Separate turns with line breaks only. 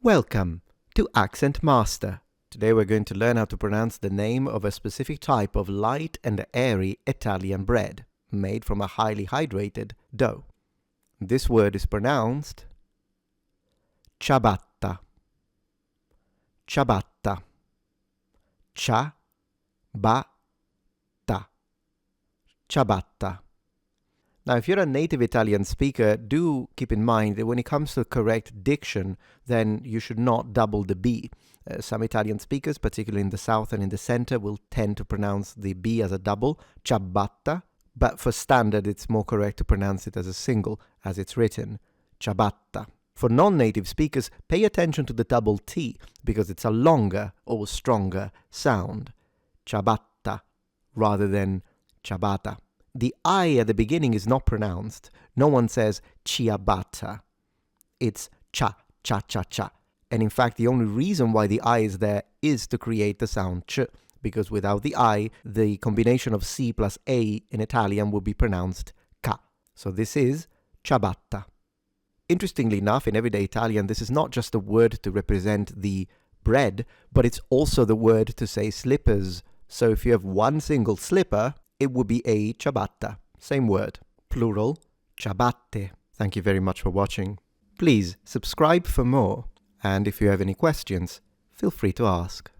Welcome to Accent Master. Today we're going to learn how to pronounce the name of a specific type of light and airy Italian bread made from a highly hydrated dough. This word is pronounced ciabatta, ciabatta, ciabatta, ciabatta. Now, if you're a native Italian speaker, do keep in mind that when it comes to correct diction, then you should not double the B. Some Italian speakers, particularly in the south and in the center, will tend to pronounce the B as a double, ciabatta, but for standard it's more correct to pronounce it as a single, as it's written, ciabatta. For non-native speakers, pay attention to the double T, because it's a longer or stronger sound, ciabatta, rather than ciabatta. The I at the beginning is not pronounced. No one says CIABATTA. It's cha, cha, cha, cha. And in fact, the only reason why the I is there is to create the sound ch, because without the I, the combination of C plus A in Italian would be pronounced ca. So this is ciabatta. Interestingly enough, in everyday Italian, this is not just a word to represent the bread, but it's also the word to say slippers. So if you have one single slipper, it would be a ciabatta. Same word. Plural, ciabatte. Thank you very much for watching. Please subscribe for more. And if you have any questions, feel free to ask.